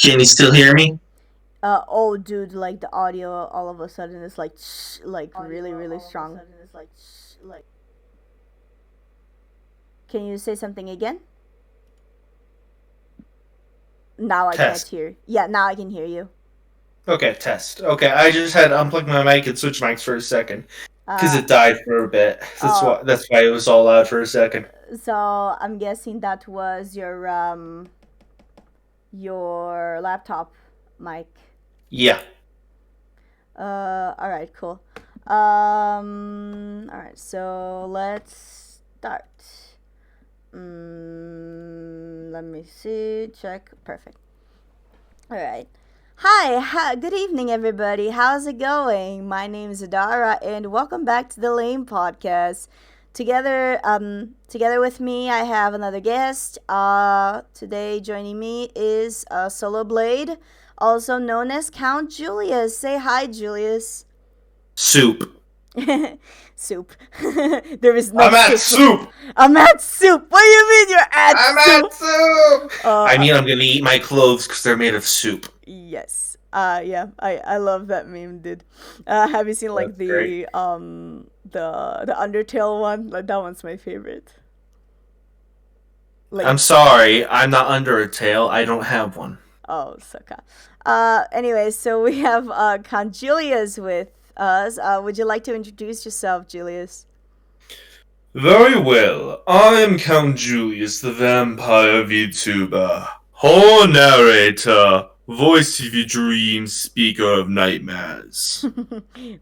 Can you still hear me? Oh, dude, like the audio all of a sudden is like really, really strong. Can you say something again? Now I can't Test. hear. Yeah, now I can hear you. Okay, test. Okay, I just had to unplug my mic and switch mics for a second because Uh, it died for a bit. oh, That's why it was all loud for a second. so I'm guessing that was your laptop mic. Yeah. All right, cool. All right, so let's start. Let me see. Check. Perfect. All right. Hi, good evening, everybody. How's it going? My name is Adara, and welcome back to the Lane podcast. Together with me, I have another guest. Today joining me is Solo Blade, also known as Count Julius. Say hi, Julius. Soup. Soup. There is no I'm at soup. soup. I'm at soup. What do you mean you're at I'm soup? at soup. I Uh, mean, I'm gonna eat my clothes because they're made of soup. Yes. Yeah, I love that meme, dude. Have you seen That's like great. the Undertale one? Like that one's my favorite. Like I'm sorry, I'm not under a tail. I don't have one. oh, sucka. Anyway, so we have Count Julius with us. Would you like to introduce yourself, Julius? Very well. I am Count Julius, the vampire VTuber, horror narrator, voice of your dreams, speaker of nightmares.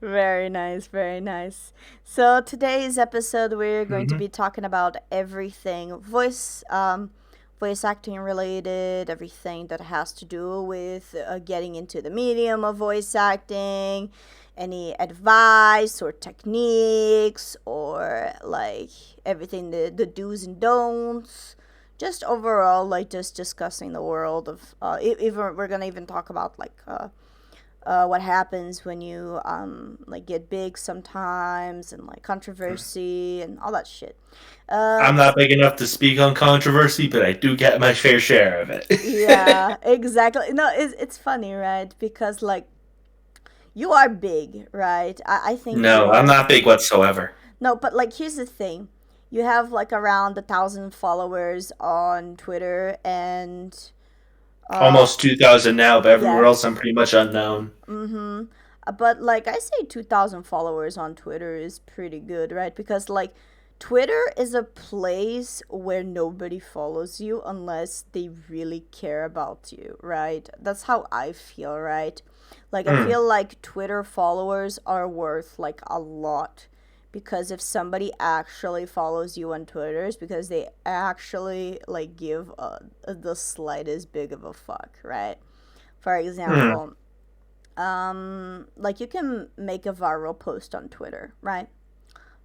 Very nice, very nice. So today's episode, we're going to Mm-hmm. be talking about everything voice acting related, everything that has to do with getting into the medium of voice acting, any advice or techniques, or like everything the do's and don'ts. Just overall, like just discussing the world of even we're gonna even talk about like what happens when you like get big sometimes and like controversy and all that shit. I'm So not big enough to speak on controversy, but I do get my fair share of it. yeah, exactly. No, it's funny, right? Because like you are big, right? I think you No, I'm are. not big whatsoever. No, but like here's the thing. You have like around 1,000 followers on Twitter and uh Almost 2,000 now, but everywhere yeah. else I'm pretty much unknown. Mm-hmm. But like I say 2,000 followers on Twitter is pretty good, right? Because like Twitter is a place where nobody follows you unless they really care about you, right? That's how I feel, right? Like I Mm. feel like Twitter followers are worth like a lot because if somebody actually follows you on Twitter it's because they actually like give the slightest big of a fuck, right? For Mm. example, like you can make a viral post on Twitter, right?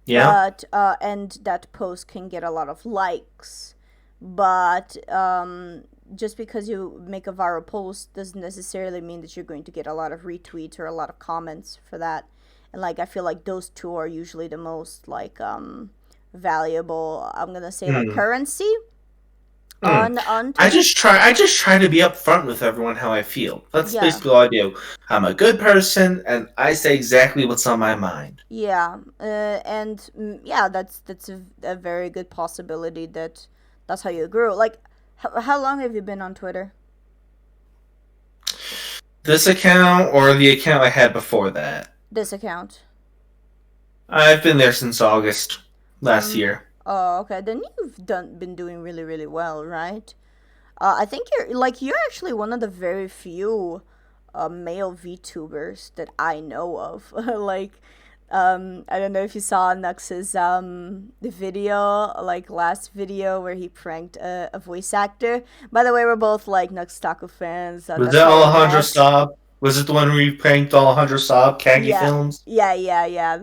Yeah? But and that post can get a lot of likes, but just because you make a viral post doesn't necessarily mean that you're going to get a lot of retweets or a lot of comments for that. And like I feel like those two are usually the most like valuable. I'm gonna say like Mm. currency Mm. on I Twitter. just try I just try to be upfront with everyone how I feel. That's Yeah. basically all I do. I'm a good person and I say exactly what's on my mind. Yeah, and yeah, that's a very good possibility that that's how you grew. Like, how long have you been on Twitter? This account or the account I had before that. This account. I've been there since August last Mm. year. Oh, okay. Then you've been doing really really well, right? I think you're actually one of the very few male VTubers that I know of. Like, I don't know if you saw Nux's the video, like last video where he pranked a voice actor. By the way, we're both like Nux Taco fans. Was That's that how we Alejandro met. Saab? Was it the one where we pranked Alejandro Saab, Kagi Yeah, Films? yeah.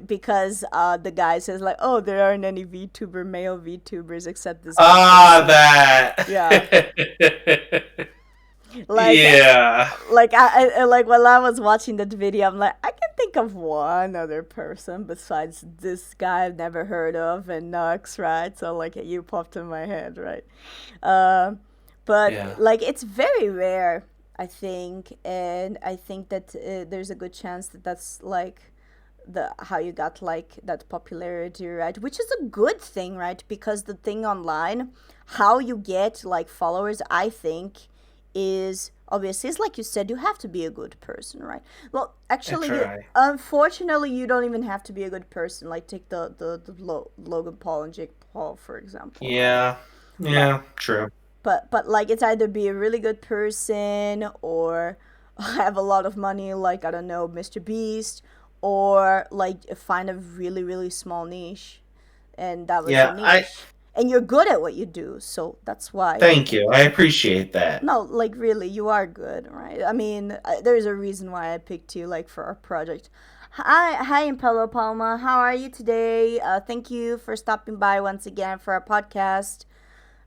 Because the guy says like, "Oh, there aren't any VTuber male VTubers except this one Ah, person." that. Yeah, like Yeah. like while I was watching that video, I'm like, I can think of one other person besides this guy I've never heard of and Nux, right? So like you popped in my head, right? Uh, but Yeah. like it's very rare. I think that there's a good chance that that's like the how you got like that popularity, right? Which is a good thing, right? Because the thing online, how you get like followers, I think, is obviously, it's like you said, you have to be a good person, right? Well, I actually, you try. unfortunately you don't even have to be a good person. Like take Logan Paul and Jake Paul for example, right? Yeah. But Yeah, true. but like it's either be a really good person or have a lot of money like I don't know Mr. Beast, or like find a really small niche, and that was your Yeah, I niche, and you're good at what you do, so that's why. thank you. I appreciate that. No, like really you are good, right? I mean, there's a reason why I picked you like for our project. Hi, Impello Palma, how are you today? Thank you for stopping by once again for our podcast.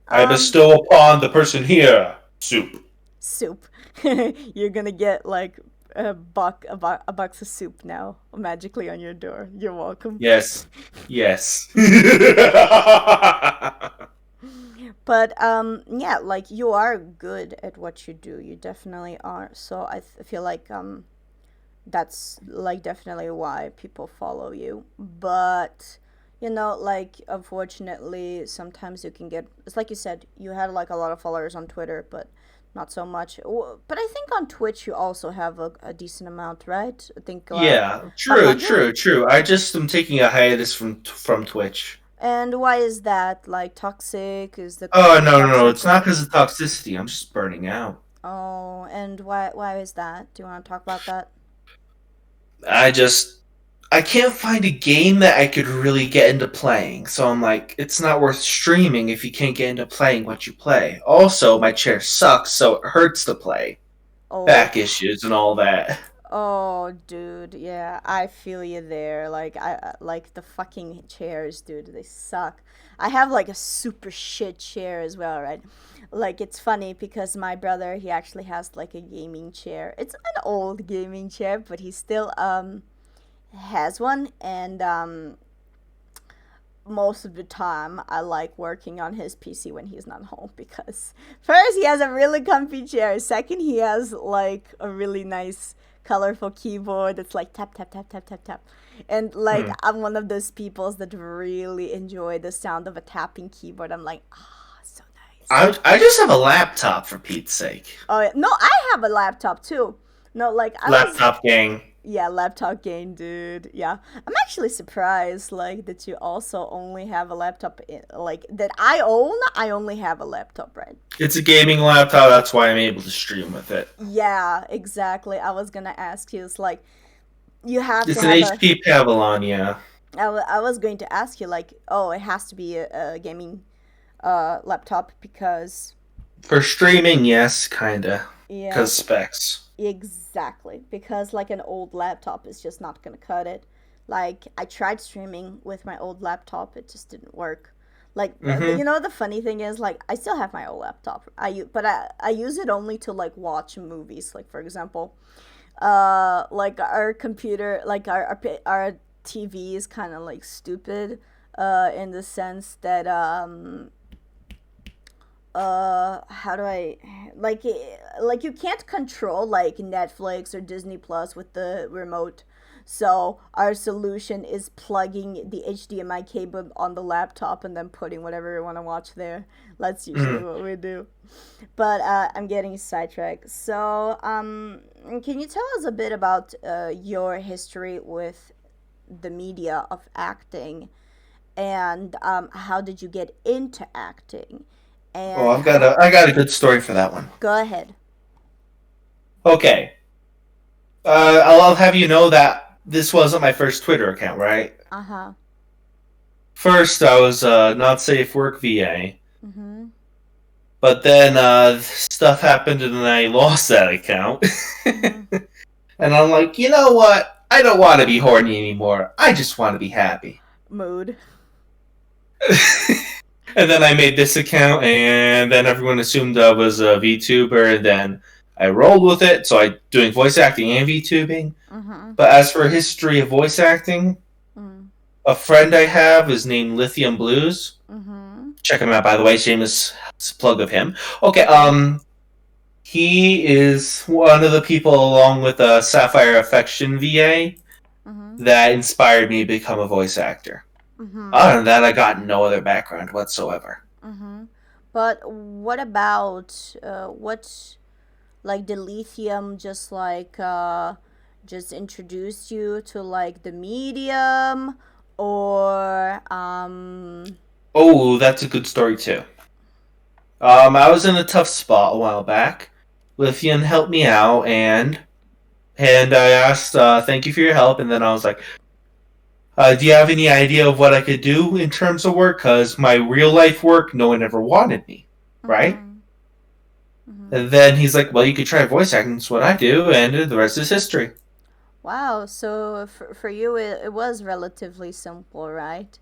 I um bestow upon the person here soup. Soup. You're gonna get like a box of soup now magically on your door. You're welcome. Yes. Yes. But yeah, like you are good at what you do. You definitely are. So feel like that's like definitely why people follow you. But like unfortunately sometimes you can get, it's like you said, you had like a lot of followers on Twitter, but not so much. But I think on Twitch you also have a decent amount, right? I think Yeah, about true, 100. true, true. I just am taking a hiatus from Twitch. And why is that? Like toxic? Is the Oh community no, no, no! toxic It's not or? because of toxicity. I'm just burning out. Oh, and why is that? Do you want to talk about that? I just I can't find a game that I could really get into playing. So I'm like, it's not worth streaming if you can't get into playing what you play. Also, my chair sucks, so it hurts to play. Oh, Back issues and all that. oh, dude, yeah, I feel you there. Like like the fucking chairs, dude, they suck. I have like a super shit chair as well, right? Like it's funny because my brother, he actually has like a gaming chair. It's an old gaming chair, but he still has one, and most of the time I like working on his PC when he's not home because first he has a really comfy chair, second he has like a really nice colorful keyboard that's like tap tap tap tap tap tap. And like Hmm. I'm one of those peoples that really enjoy the sound of a tapping keyboard. I'm like, ah, so nice. I just have a laptop for Pete's sake. Oh yeah. No, I have a laptop too. No, like I was, Laptop gang. yeah, laptop game, dude. Yeah, I'm actually surprised, like that you also only have a laptop. Like that I own. I only have a laptop, right? It's a gaming laptop. That's why I'm able to stream with it. Yeah, exactly. I was gonna ask you. It's like you have to It's an have a. HP Pavilion, yeah. I was going to ask you like, oh, it has to be a gaming laptop because For streaming, yes, kinda. yeah, Cause specs. exactly, because like an old laptop is just not gonna cut it. Like I tried streaming with my old laptop, it just didn't work. Like Mm-hmm. the funny thing is like I still have my old laptop. But I use it only to like watch movies. Like for example, like our computer, like our TV is kind of like stupid, in the sense that how do I like you can't control like Netflix or Disney Plus with the remote. So our solution is plugging the HDMI cable on the laptop and then putting whatever we want to watch there. That's usually Mm. what we do. But I'm getting sidetracked. So can you tell us a bit about your history with the media of acting, and how did you get into acting? Oh, And I got a good story for that one. go ahead. Okay. I'll have you know that this wasn't my first Twitter account, right? Uh huh. First, I was not safe work VA, Mhm. but then stuff happened and I lost that account. Mhm. And I'm like, you know what? I don't want to be horny anymore. I just want to be happy. Mood. And then I made this account, and then everyone assumed I was a VTuber, and then I rolled with it. So I doing voice acting and VTubing. Mhm. But as for history of voice acting, Mhm. a friend I have is named Lithium Blues. Mhm. Check him out, by the way. Shameless plug of him. Okay. Okay. He is one of the people, along with Sapphire Affection VA, Mm-hmm. that inspired me to become a voice actor. Mm-hmm. Other than that, I got no other background whatsoever. Mm-hmm. But what about what like the lithium just introduced you to like the medium or Oh, that's a good story too. I was in a tough spot a while back. Lithian helped me out, and I asked, "Thank you for your help." And then I was like, "Do you have any idea of what I could do in terms of work? Because my real life work, no one ever wanted me, right?" mm-hmm. Mm-hmm. And then he's like, "Well, you could try voice acting. That's what I do, and the rest is history." Wow, so for you it was relatively simple, right?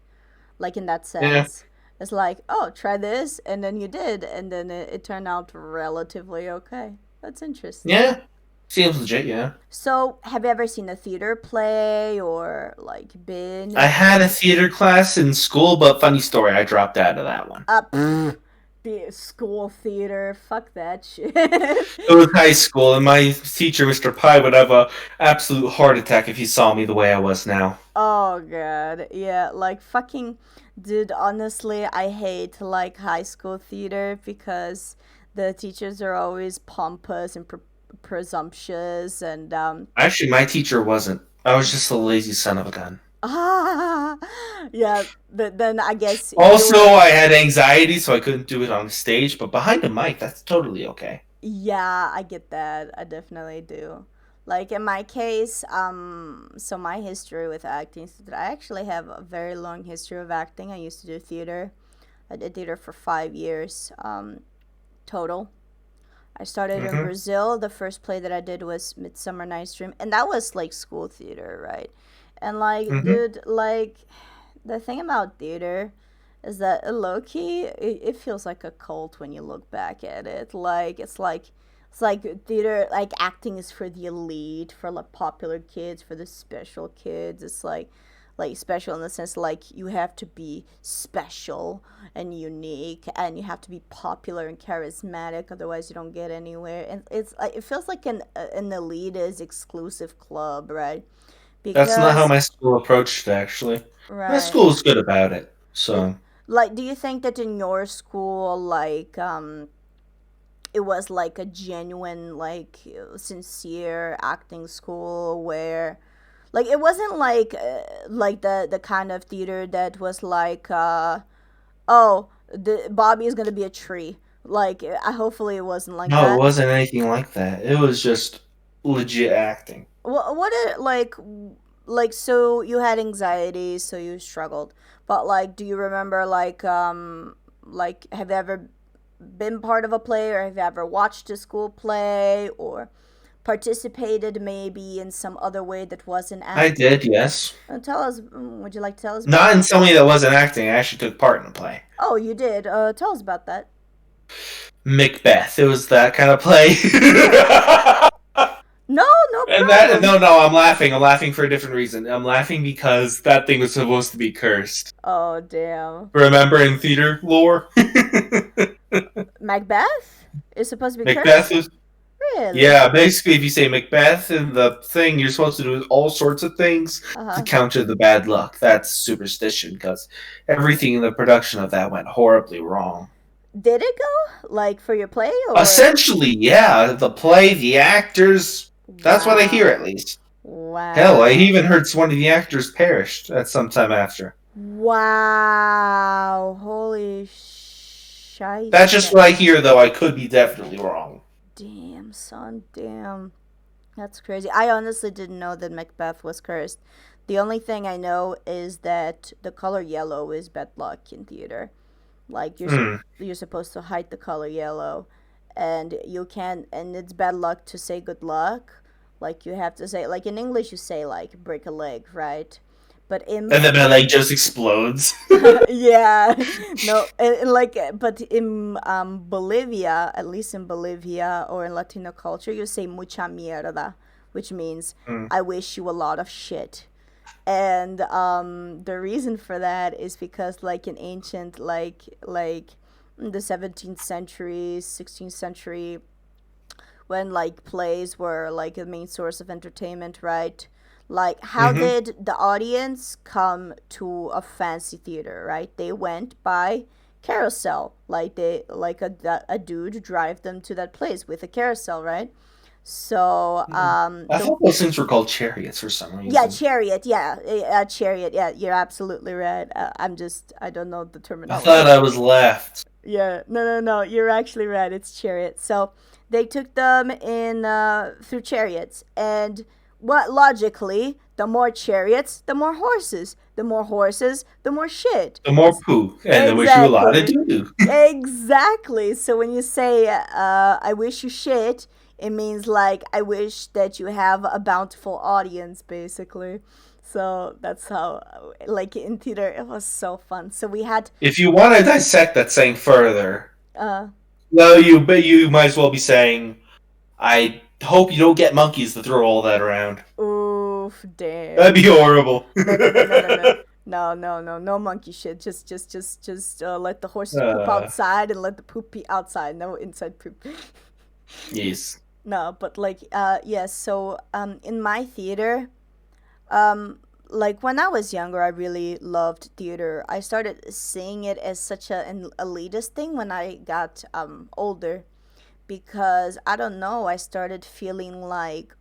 Like in that Yeah, sense. It's like, oh, try this, and then you did, and then it turned out relatively okay. That's interesting. yeah, seems legit. Yeah, So, have you ever seen a theater play or like been I in had a front? theater class in school, but funny story, I dropped out of that one. Pfft, be school theater. Fuck that shit. It was high school, and my teacher, Mr. Pye, would have a absolute heart attack if he saw me the way I was now. Oh god, yeah, like fucking, dude. Honestly, I hate like high school theater because the teachers are always pompous and presumptuous, and Actually, my teacher wasn't. I was just a lazy son of a gun. ah, yeah. Then I guess you Also, were. I had anxiety, so I couldn't do it on stage, but behind a mic, that's totally okay. Yeah, I get that. I definitely do. Like in my case, so my history with acting is that I actually have a very long history of acting. I used to do theater. I did theater for 5 years total. I started in Mm-hmm. Brazil. The first play that I did was Midsummer Night's Dream, and that was like school theater, right? And like, Mm-hmm. dude, like the thing about theater is that low key, it feels like a cult when you look back at it. Like it's like theater, like acting is for the elite, for like popular kids, for the special kids. It's like special in the sense like you have to be special and unique and you have to be popular and charismatic, otherwise you don't get anywhere. And it's like it feels like an elitist exclusive club, right? That's not how Because my school approached it, actually. My right. school was good about it, It, so. like, do you think that in your school, like, it was like a genuine, like, sincere acting school where, like, it wasn't like the kind of theater that was like, oh, the Bobby is gonna be a tree. Like, I hopefully it wasn't like No, it that. wasn't anything like that. It was just legit acting. What it like so you had anxiety, so you struggled. But like do you remember like have you ever been part of a play or have you ever watched a school play or participated maybe in some other way that wasn't I acting? did, yes. Tell us, would you like to tell us about Not in that? something that wasn't acting. I actually took part in a play. Oh, you did. Tell us about that. Macbeth. It was that kind of play. No, no And that problem. no, I'm laughing. I'm laughing for a different reason. I'm laughing because that thing was supposed to be cursed. Oh, damn. Remember in theater lore? Macbeth is supposed to be Macbeth cursed? is Really? yeah, basically if you say Macbeth in the thing, you're supposed to do all sorts of things to Uh-huh. counter the bad luck. That's superstition because everything in the production of that went horribly wrong. Did it go like for your play or? Essentially, yeah, the play, the actors, that's what I hear Wow. at least. Hell, I Wow. even heard one of the actors perished at some time after. Wow. Holy That's just shite. what I hear, though. I could be definitely wrong. Damn, son. Damn. That's crazy. I honestly didn't know that Macbeth was cursed. The only thing I know is that the color yellow is bad luck in theater. Like Hmm. you're supposed to hide the color yellow, and you can, and it's bad luck to say good luck. Like you have to say, like in English, you say like break a leg, right? But in And then my leg just explodes. yeah, no, like, but in Bolivia, at least in Bolivia or in Latino culture, you say mucha mierda, which means Hmm. I wish you a lot of shit. And the reason for that is because like in ancient like in the 17th century, 16th century, when like plays were like a main source of entertainment, right? Like, how Mm-hmm. did the audience come to a fancy theater, right? They went by carousel. Like they like a dude drive them to that place with a carousel, right? So I the thought those things were called chariots for some yeah, reason. chariot, yeah, chariot, yeah, you're absolutely right. I don't know the I thought terminology. I was left. Yeah, no, you're actually right. It's chariot. So they took them in through chariots, and what logically, the more chariots, the more horses. The more horses, the more shit. The more poo, and then wish you a lot of Exactly, doo. exactly. So when you say "I wish you shit," it means like I wish that you have a bountiful audience, basically. So that's how, like in theater, it was so fun. So we had If you want to dissect that saying further, uh, well, you might as well be saying, "I hope you don't get monkeys to throw all that around." oof, That'd damn. be horrible. No. No monkey shit. Just let the horses poop uh, outside and let the poop be outside. No inside poop. yes. No, but like, yes. So, in my theater, um, like when I was younger, I really loved theater. I started seeing it as such an elitist thing when I got older, because I don't know. I started feeling like,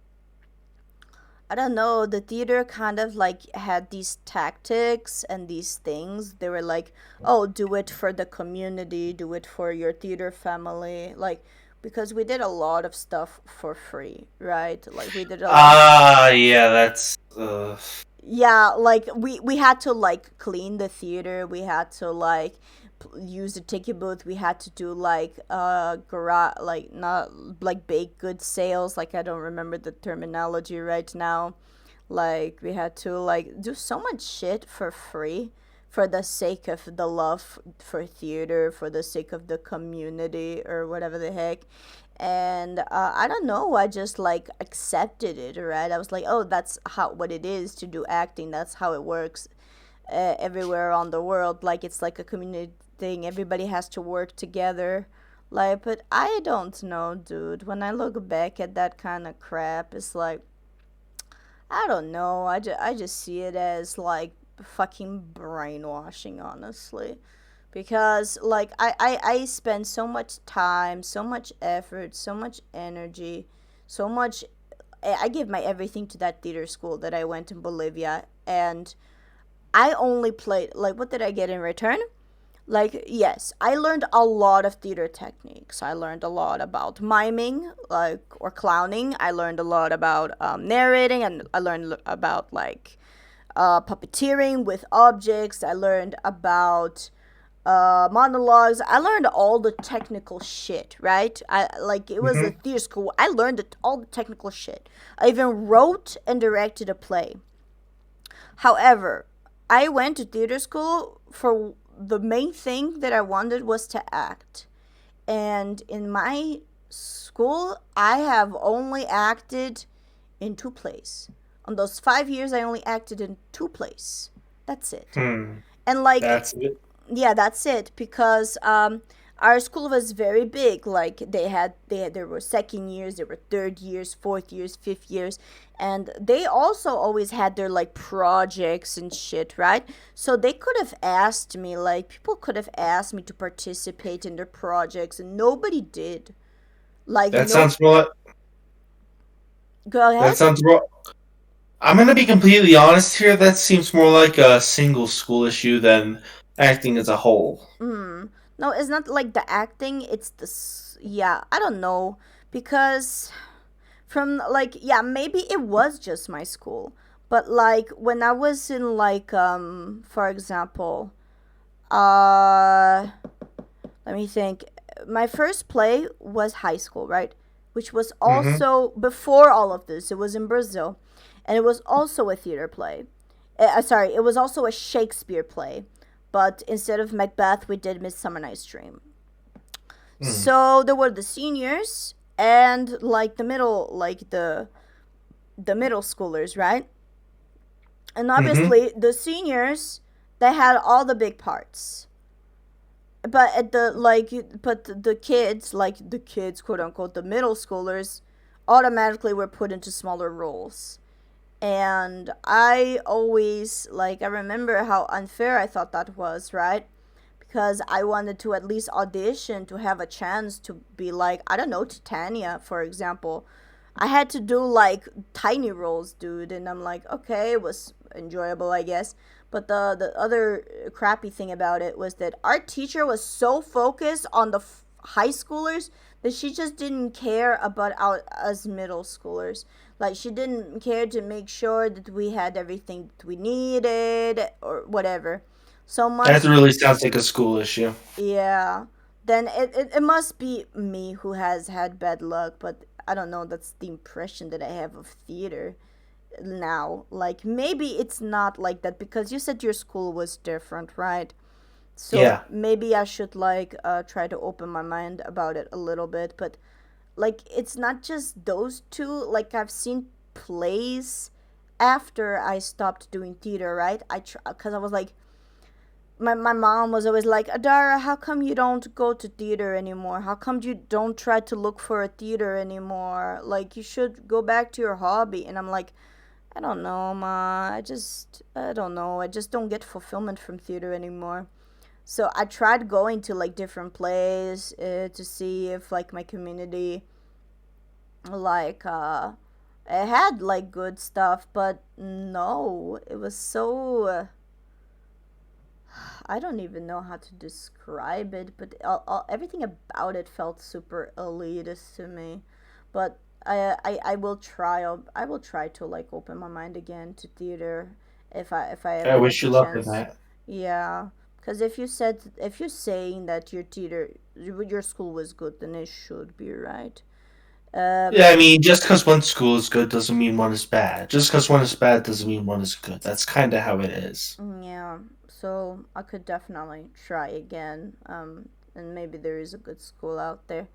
I don't know, the theater kind of like had these tactics and these things. They were like, oh, do it for the community, do it for your theater family. Like, because we did a lot of stuff for free, right? Like, we did a lot. Ah, yeah, that's. Yeah, like we had to like clean the theater. We had to like use the ticket booth. We had to do like garage, like not like baked good sales. Like I don't remember the terminology right now. Like we had to like do so much shit for free for the sake of the love for theater, for the sake of the community or whatever the heck. And I don't know, I just like accepted it, right? I was like, oh, that's how what it is to do acting. That's how it works everywhere around the world. Like it's like a community thing. Everybody has to work together. Like, but I don't know, dude. When I look back at that kind of crap, it's like, I don't know. I just see it as like fucking brainwashing, honestly. Because like I spend so much time, so much effort, so much energy, so much I give my everything to that theater school that I went in Bolivia, and I only played, like, what did I get in return? Like, yes, I learned a lot of theater techniques. I learned a lot about miming, like, or clowning. I learned a lot about narrating, and I learned about like puppeteering with objects. I learned about monologues. I learned all the technical shit, right? I like it was a Mhm. theater school. I learned all the technical shit. I even wrote and directed a play. However, I went to theater school for the main thing that I wanted was to act. And in my school, I have only acted in two plays. On those 5 years, I only acted in two plays. That's it. Hmm. And like, That's it. yeah, that's it, because our school was very big. Like there were second years, there were third years, fourth years, fifth years, and they also always had their like projects and shit, right? So they could have asked me, like people could have asked me to participate in their projects, and nobody did. Like That no. sounds more. Go That ahead. sounds more. I'm gonna be completely honest here. That seems more like a single school issue than acting as a whole. Mm. No, it's not like the acting, it's yeah, I don't know, because from like, yeah, maybe it was just my school, but like when I was in like for example, uh let me think. My first play was high school, right? Which was Mm-hmm. also before all of this. It was in Brazil, and it was also a theater play. Sorry, it was also a Shakespeare play, but instead of Macbeth, we did Midsummer Night's Dream. Mm. So there were the seniors and like the middle, like the middle schoolers, right? And Mm-hmm. obviously the seniors, they had all the big parts. but at the like but the kids, like the kids, quote unquote, the middle schoolers, automatically were put into smaller roles. And I always, like, I remember how unfair I thought that was, right? Because I wanted to at least audition to have a chance to be like, I don't know, Titania, for example. I had to do like tiny roles, dude, and I'm like, okay, it was enjoyable, I guess. But the other crappy thing about it was that our teacher was so focused on the high schoolers that she just didn't care about us middle schoolers. Like, she didn't care to make sure that we had everything that we needed or whatever. So That much. really sounds like a school issue. Yeah. Then it must be me who has had bad luck, but I don't know, that's the impression that I have of theater now. Like, maybe it's not like that because you said your school was different, right? So Yeah. maybe I should like try to open my mind about it a little bit, but like it's not just those two. Like, I've seen plays after I stopped doing theater, right? Cuz I was like, my mom was always like, Adara, how come you don't go to theater anymore? How come you don't try to look for a theater anymore? Like, you should go back to your hobby. And I'm like, I don't know, ma. I don't know. I just don't get fulfillment from theater anymore. So I tried going to like different plays to see if like my community, like, it had like good stuff, but no, it was so. I don't even know how to describe it, but everything about it felt super elitist to me. But I will try. I will try to like open my mind again to theater if I I ever get wish the you luck with chance. that. Yeah, because if you're saying that your theater your school was good, then it should be right. Yeah, I But mean, just because one school is good doesn't mean one is bad. Just because one is bad doesn't mean one is good. That's kind of how it is. yeah, so I could definitely try again. And maybe there is a good school out there.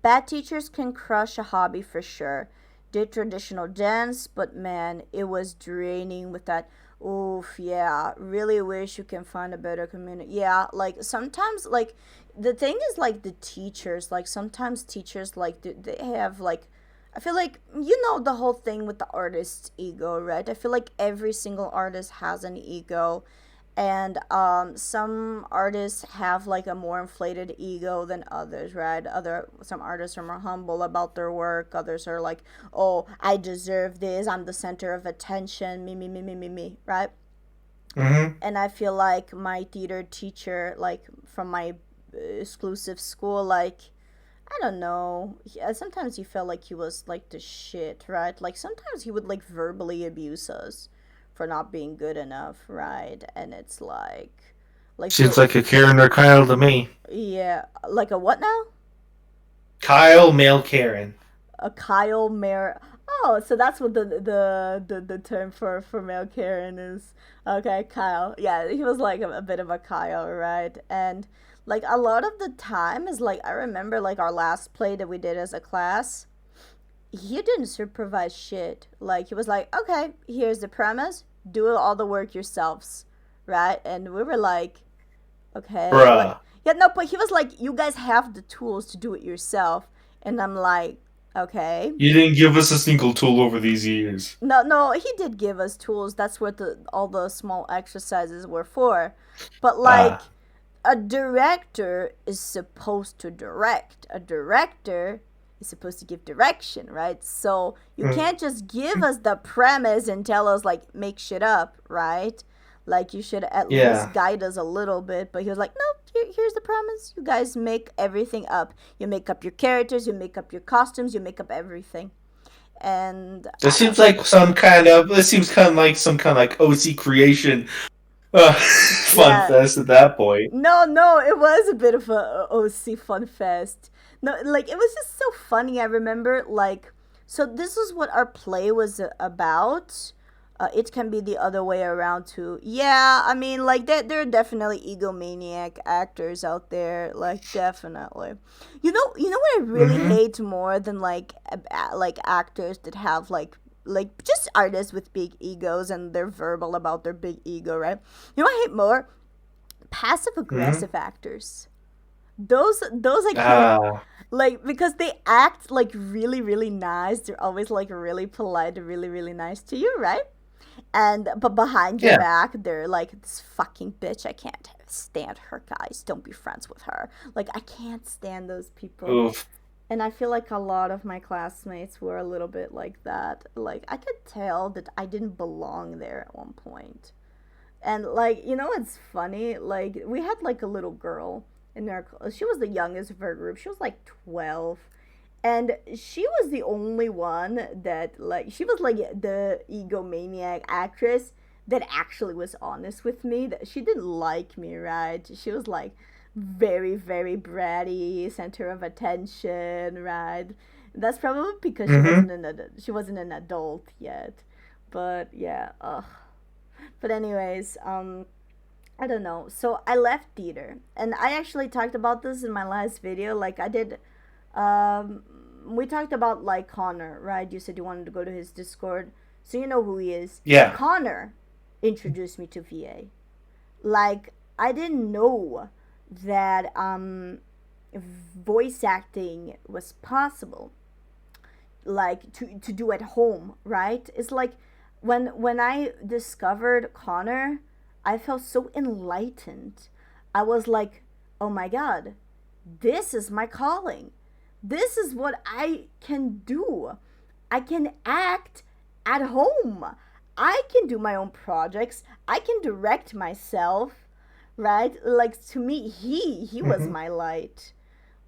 Bad teachers can crush a hobby for sure. Did traditional dance, but man, it was draining with that. Oof, yeah. Really wish you can find a better community. Yeah, like sometimes, like the thing is, like the teachers, like sometimes teachers, like they have like. I feel like you know the whole thing with the artist's ego, right? I feel like every single artist has an ego, and some artists have like a more inflated ego than others, right? Some artists are more humble about their work. Others are like, oh, I deserve this, I'm the center of attention, me, right? Hmm. And I feel like my theater teacher, like from my exclusive school, like, I don't know. Sometimes he felt like he was like the shit, right? Like sometimes he would like verbally abuse us for not being good enough, right? And it's like Seems the like a Karen or Kyle to me. yeah, like a what now? Kyle, male Karen. A Kyle Mer. Oh, so that's what the term for male Karen is. Okay, Kyle. Yeah, he was like a bit of a Kyle, right? And like a lot of the time is like I remember like our last play that we did as a class. He didn't supervise shit. Like he was like, okay, here's the premise. Do all the work yourselves, right? And we were like, okay, like Bruh. yeah, no, but he was like, you guys have the tools to do it yourself, and I'm like, okay. You didn't give us a single tool over these years. No, no, he did give us tools. That's what the all the small exercises were for. But like Ah, a director is supposed to direct. A director is supposed to give direction, right? So you mm, can't just give us the premise and tell us like make shit up, right? Like you should at least yeah. guide us a little bit. But he was like, no, here's the premise. You guys make everything up. You make up your characters. You make up your costumes. You make up everything. And This I seems don't. like some kind of. This seems kind of like some kind of like OC creation fun Yeah, fest at that point. no, no, it was a bit of a OC fun fest. No, like it was just so funny. I remember like so this is what our play was about. It can be the other way around too. Yeah, I mean like there are definitely egomaniac actors out there, like definitely. You know what I really Hmm. hate more than like actors that have like just artists with big egos and they're verbal about their big ego, right? You know what I hate more? Passive Hmm. aggressive actors. Those I can't, Ah, like, because they act like really really nice. They're always like really polite, really really nice to you, right? And but behind your yeah. back, they're like, this fucking bitch. I can't stand her, guys. Don't be friends with her. Like, I can't stand those people. Oof. And I feel like a lot of my classmates were a little bit like that. Like, I could tell that I didn't belong there at one point. And like, it's funny. Like, we had like a little girl in our. She was the youngest of our group. She was like 12, and she was the only one that, like, she was like the egomaniac actress that actually was honest with me, that she didn't like me, right? She was like very very bratty, center of attention, right? That's probably because Hmm. she wasn't an adult yet. But yeah, but anyways, I don't know. So I left theater, and I actually talked about this in my last video. Like, I did, um, we talked about like Connor, right? You said you wanted to go to his Discord, so you know who he is. Yeah. Connor introduced me to VA. Like, I didn't know that voice acting was possible, like to do at home, right? It's like when I discovered Connor, I felt so enlightened. I was like, oh my god, this is my calling. This is what I can do. I can act at home. I can do my own projects. I can direct myself, right? Like, to me, he was Hmm. my light.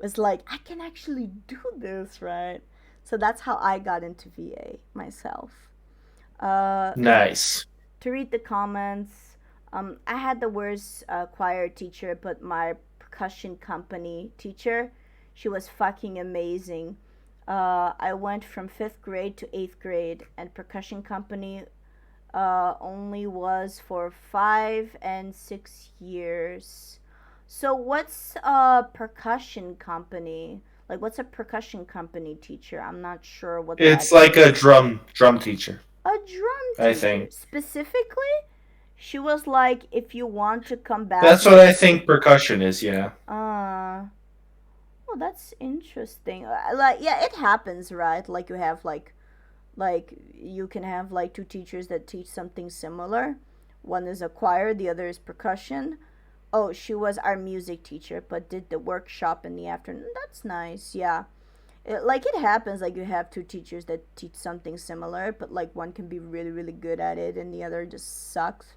It's like, I can actually do this, right? So that's how I got into VA myself. Uh, Nice. to read the comments, I had the worst choir teacher, but my percussion company teacher, she was fucking amazing. I went from fifth grade to eighth grade, and percussion company only was for 5 and 6 years. So what's a percussion company? Like, what's a percussion company teacher? I'm not sure what that It's like a is. drum teacher, A drum I teacher. think. Specifically, she was like, if you want to come back That's in what I school. think percussion is, yeah. Well, that's interesting. Like, yeah, it happens, right? Like, you have like you can have like two teachers that teach something similar. One is a choir, the other is percussion. Oh, she was our music teacher, but did the workshop in the afternoon. That's nice. Yeah. It happens, like, you have two teachers that teach something similar, but like one can be really really good at it and the other just sucks.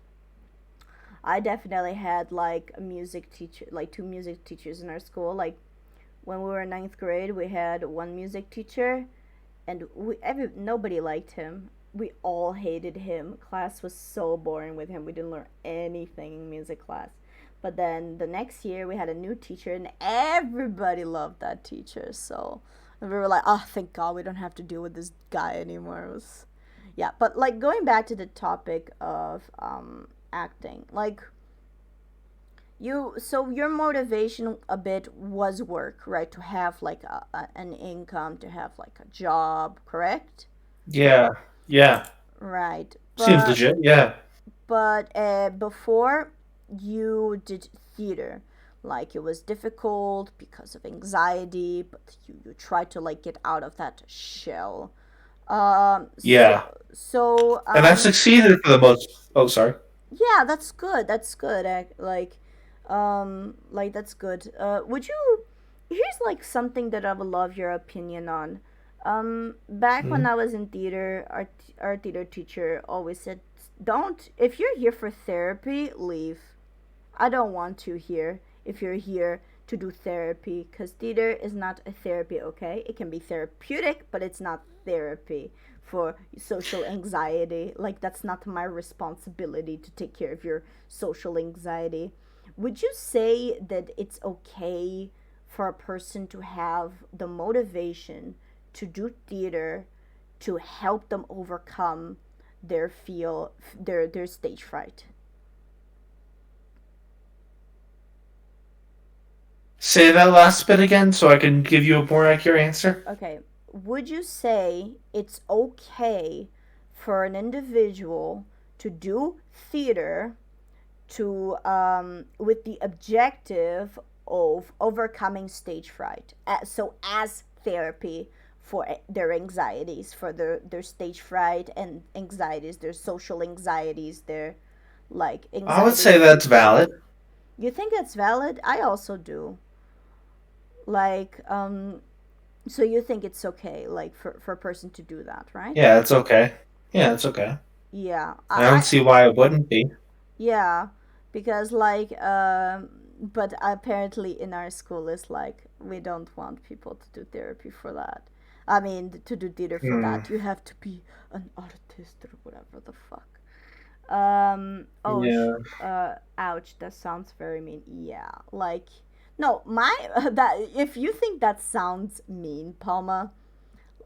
I definitely had like a music teacher, like two music teachers in our school. Like, when we were in ninth grade, we had one music teacher, and nobody liked him. We all hated him. Class was so boring with him. We didn't learn anything in music class. But then the next year we had a new teacher, and everybody loved that teacher. So we were like, oh, thank God we don't have to deal with this guy anymore. It was, yeah. But like, going back to the topic of acting, like, so your motivation a bit was work, right? To have like an income, to have like a job, correct? Yeah. Yeah. Right. Seems legit, yeah. But before you did theater, like, it was difficult because of anxiety, but you tried to like get out of that shell. Um Yeah. so so And I've um succeeded for the most. Oh, sorry. yeah, that's good. That's good. Like, that's good. Would you? Here's like something that I would love your opinion on. Back when Mhm. I was in theater, our theater teacher always said, "Don't. If you're here for therapy, leave. I don't want you here if you're here to do therapy, because theater is not a therapy, okay? It can be therapeutic, but it's not therapy for social anxiety. Like, that's not my responsibility to take care of your social anxiety. Would you say that it's okay for a person to have the motivation to do theater to help them overcome their stage fright? Say that last bit again so I can give you a more accurate answer. Okay, would you say it's okay for an individual to do theater to with the objective of overcoming stage fright. So as therapy for their anxieties, for their stage fright and anxieties, their social anxieties, their like I would say anxieties. that's valid. You think that's valid? I also do. Like, so you think it's okay, like for a person to do that, right? Yeah, it's okay. Yeah, it's okay. Yeah, I don't see why it wouldn't be. yeah, because like, but apparently in our school it's like we don't want people to do therapy for that. I mean, to do theater for Hmm. that, you have to be an artist or whatever the fuck. Oh, Yeah. ouch, that sounds very mean. Yeah, like, no, my, that, if you think that sounds mean, Palma,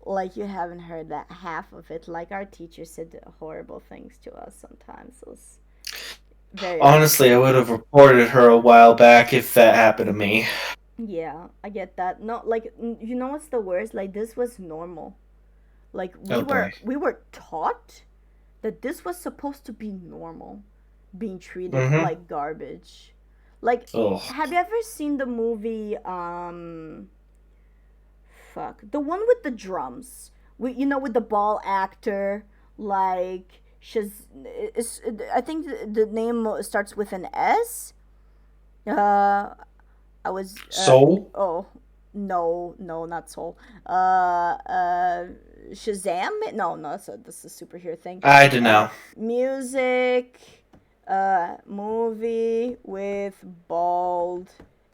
like you haven't heard that half of it. Like our teacher said horrible things to us sometimes. It was very Honestly, I would abusive. have reported her a while back if that happened to me. Yeah, I get that. No, like, you know what's the worst? Like, this was normal. Like, Oh boy. we were taught that this was supposed to be normal, being treated Mm-hmm. like garbage. Like, Oh. have you ever seen the movie fuck, the one with the drums? With, you know, with the ball actor, like I think the name starts with an S. Uh I was Soul? oh, no, no, not Soul. Shazam? No, no, that's a superhero thing. I don't Uh, know. music, movie with bald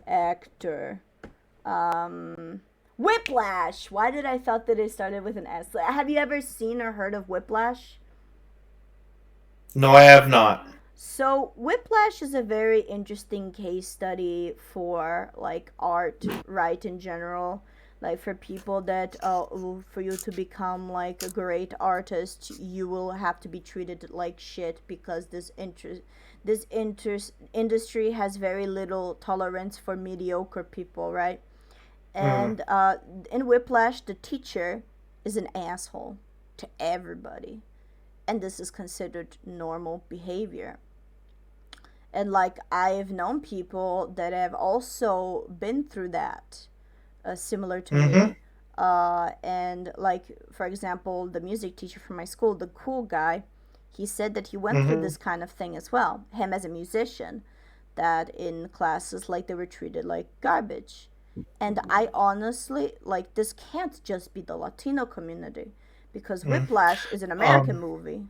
actor. Whiplash. Why did I thought that it started with an S? Have you ever seen or heard of Whiplash? No, I have not. So, Whiplash is a very interesting case study for like art, right, in general. Like for people that, for you to become like a great artist, you will have to be treated like shit because industry has very little tolerance for mediocre people, right? Hmm. And in Whiplash, the teacher is an asshole to everybody, and this is considered normal behavior. And like I've known people that have also been through that, similar to Mm-hmm. me. And like for example, the music teacher from my school, the cool guy, he said that he went through Mm-hmm. this kind of thing as well. Him as a musician, that in classes like they were treated like garbage. And I honestly like this can't just be the Latino community because Mm. Whiplash is an American Um, movie.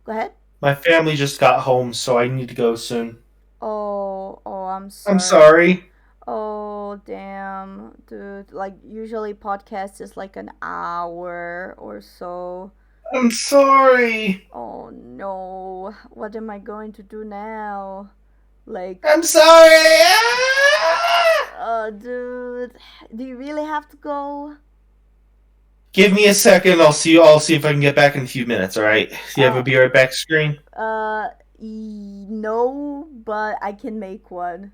Go ahead. my family just got home, so I need to go soon. Oh, oh, I'm I'm sorry. sorry. Oh, damn, dude. Like, usually podcast is like an hour or so. I'm sorry. Oh no, what am I going to do now? Like, I'm sorry. Ah! oh, dude, do you really have to go? Give me a second. I'll see if I can get back in a few minutes. All right. Do you have a Uh, be right back screen? uh, no, but I can make one.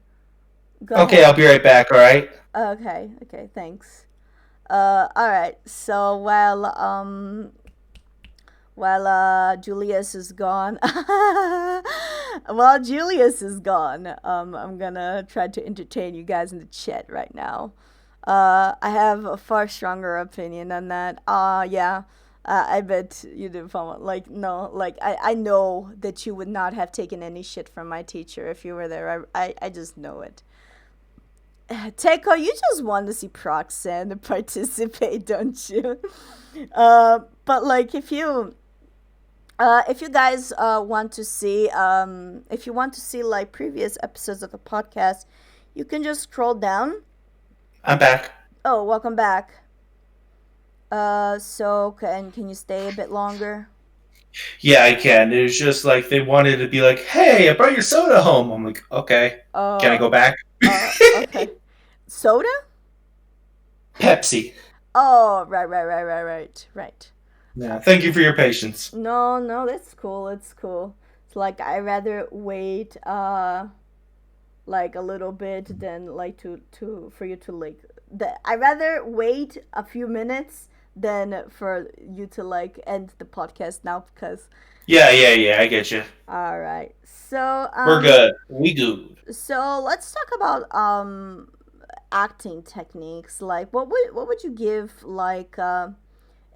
Go Okay, I'll ahead. be right back. All right. Okay, okay, thanks. All right. So while Julius is gone, while Julius is gone, I'm gonna try to entertain you guys in the chat right now. I have a far stronger opinion on that. Yeah. I bet you do, Fama. Like, no, like, I know that you would not have taken any shit from my teacher if you were there. I just know it. Teko, you just want to see Proxen participate, don't you? But like, if you guys want to see, if you want to see like previous episodes of the podcast, you can just scroll down. I'm back. Oh, welcome back. So can you stay a bit longer? Yeah, I can. It was just like they wanted to be like, "Hey, I brought your soda home." I'm like, "Okay, can I Uh, go back?" okay. Soda? Pepsi. Oh, right. Yeah. Thank you for your patience. No, no, that's cool. It's cool. It's like I rather wait like a little bit than like to for you to like I rather wait a few minutes than for you to like end the podcast now because Yeah, yeah, yeah. I get you. all right. So We're good. We good. let's talk about acting techniques. Like what would you give like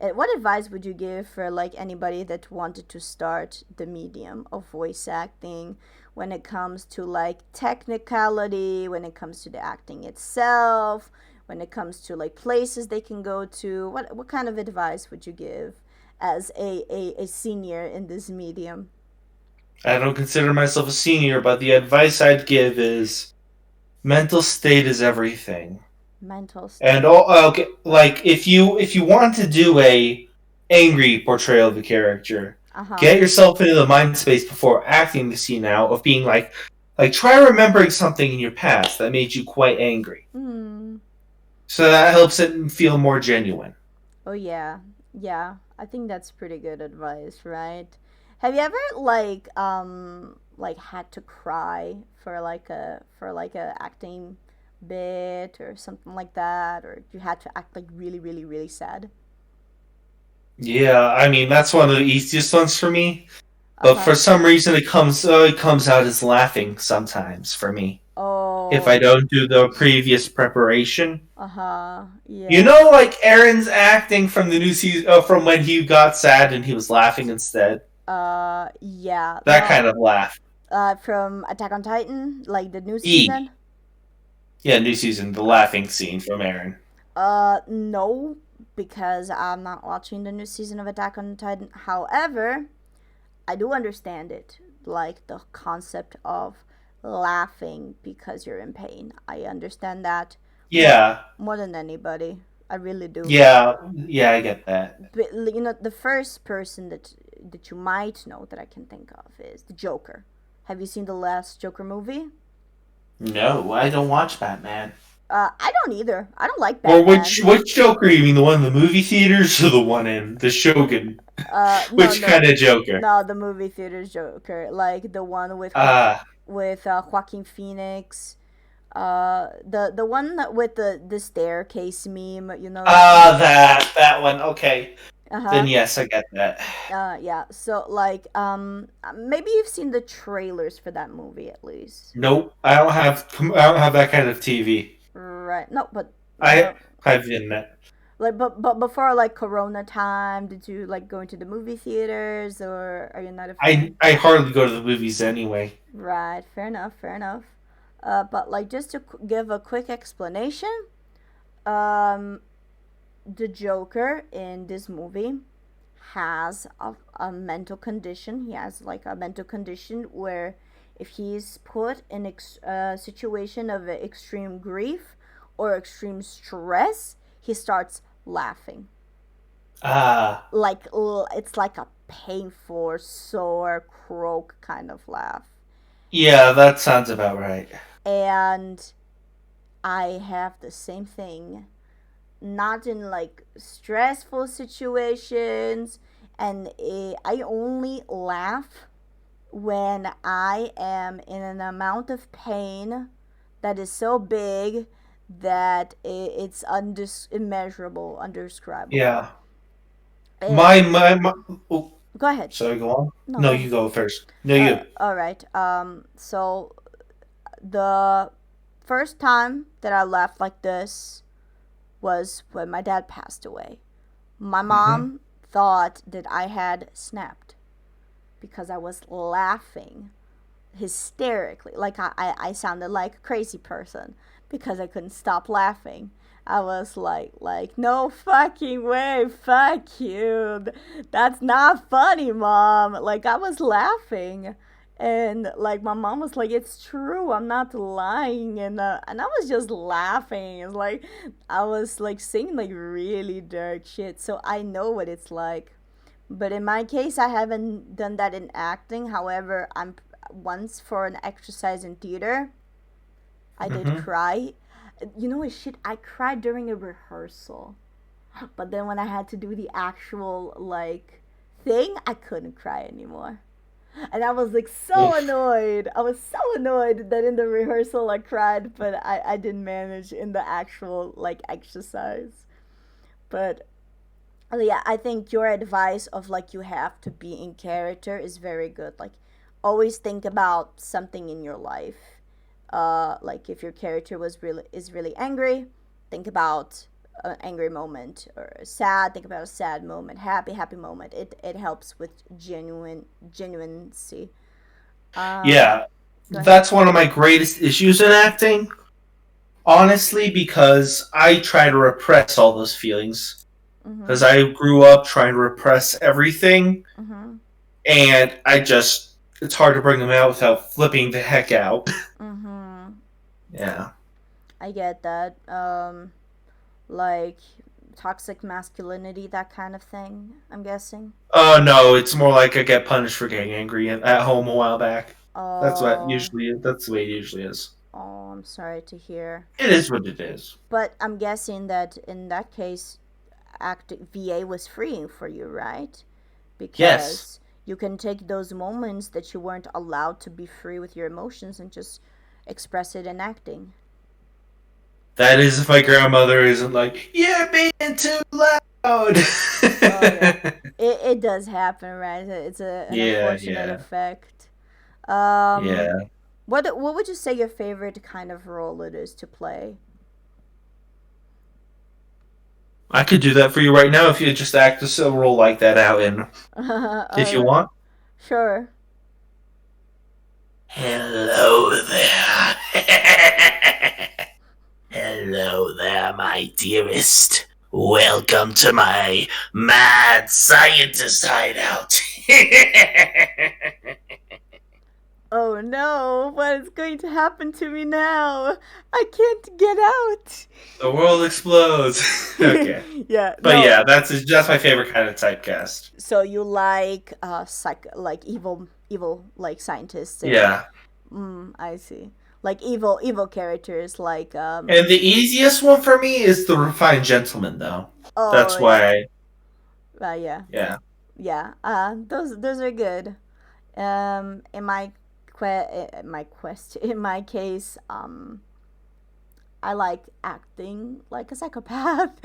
what advice would you give for like anybody that wanted to start the medium of voice acting when it comes to like technicality, when it comes to the acting itself, when it comes to like places they can go to? What kind of advice would you give as a senior in this medium? I don't consider myself a senior, but the advice I'd give is mental state is everything. Mental And state. all, okay, like if you want to do a angry portrayal of a character, Uh-huh. get yourself into the mind space before acting the scene out of being like try remembering something in your past that made you quite angry. Hmm. So that helps it feel more genuine. Oh yeah. Yeah. I think that's pretty good advice, right? Have you ever like had to cry for like a acting bit or something like that, or you had to act like really really really sad? Yeah, I mean that's one of the easiest ones for me. But Uh-huh. for some reason, it comes out as laughing sometimes for me if I Oh. don't do the previous preparation. Uh-huh. You Yeah. know, like Aaron's acting from the new season, from when he got sad and he was laughing instead. Yeah. That No. kind of laugh. From Attack on Titan, like the new E. season? Yeah, new season, the Uh, laughing scene from Aaron. no, because I'm not watching the new season of Attack on Titan. However, I do understand it, like the concept of laughing because you're in pain. I understand that more Yeah, more than anybody. I really do. yeah, yeah. I get that. But you know, the first person that you might know that I can think of is the Joker. Have you seen the last Joker movie? No, I don't watch Batman. I don't either. I don't like Or which Batman. which Joker? You mean the one in the movie theaters or the one in the Shogun? No, Which no, kind of Joker? no, the movie theater's Joker, like the one Ah, with Joaquin Phoenix, the one with the staircase meme, you know that one? that one. Okay, Uh then huh. yes, I get that. Yeah. So like, maybe you've seen the trailers for that movie at least, Nope, I don't have that kind of TV. right? No, but I have internet. like, but before like Corona time, did you like go into the movie theaters, or are you not a fan? I hardly go to the movies anyway. Right, fair enough, fair enough. But like just to give a quick explanation, um, the Joker in this movie has a mental condition. He has like a mental condition where if he's put in a situation of extreme grief or extreme stress, he starts laughing. Ah, Like it's like a painful, sore, croak kind of laugh. yeah, that sounds about right. And I have the same thing, not in like stressful situations, and I only laugh when I am in an amount of pain that is so big that it's immeasurable, undescribable. Yeah, Eh, my oh, Go ahead. sorry, go on. No, No, go you ahead. go first. No, you. All right. So the first time that I laughed like this was when my dad passed away. My Mm-hmm. mom thought that I had snapped because I was laughing hysterically. Like I sounded like a crazy person because I couldn't stop laughing. I was like, no fucking way, fuck you. That's not funny, mom. Like, I was laughing. And like my mom was like, "It's true. I'm not lying." And I was just laughing. It's like I was like saying like really dark shit. So I know what it's like. But in my case, I haven't done that in acting. However, I'm once for an exercise in theater, I did Mm-hmm. cry. You know what shit? I cried during a rehearsal. But then when I had to do the actual like thing, I couldn't cry anymore. And I was like so Oof. annoyed. I was so annoyed that in the rehearsal I cried, but I didn't manage in the actual like exercise. But Yeah, I think your advice of like you have to be in character is very good. Like, always think about something in your life. Like if your character is really angry, think about an angry moment, or sad. Think about a sad moment. Happy moment. It helps with genuineness. Um, Yeah, Go ahead. that's one of my greatest issues in acting, honestly, because I try to repress all those feelings. Because Mhm. I grew up trying to repress everything, Mhm. and it's hard to bring them out without flipping the heck out. Mhm. Yeah. I get that. Like toxic masculinity, that kind of thing. I'm guessing. Oh no, it's more like I get punished for getting angry at home a while back. Oh, That's the way it usually is. oh, I'm sorry to hear. It is what it is. But I'm guessing that in that case, act VA was freeing for you, right? Yes. Because you can take those moments that you weren't allowed to be free with your emotions and just express it in acting. That is if my grandmother isn't like, you're being too loud. Oh yeah, it does happen, right? It's an Yeah, unfortunate yeah, effect. Um, yeah. what would you say your favorite kind of role it is to play? I could do that for you right now if you just act a role like that out in, if you uh, want. sure. Hello there. Hello there, my dearest. Welcome to my mad scientist hideout. Oh no, what is going to happen to me now? I can't get out. The world explodes. Okay. Yeah, But no. yeah, that's my favorite kind of typecast. So you like like evil like scientists and Yeah. I see. Like evil characters like And the easiest one for me is the refined gentleman, though. oh That's yeah. why, Yeah. yeah. Yeah. Those are good. In my in my case, I like acting like a psychopath.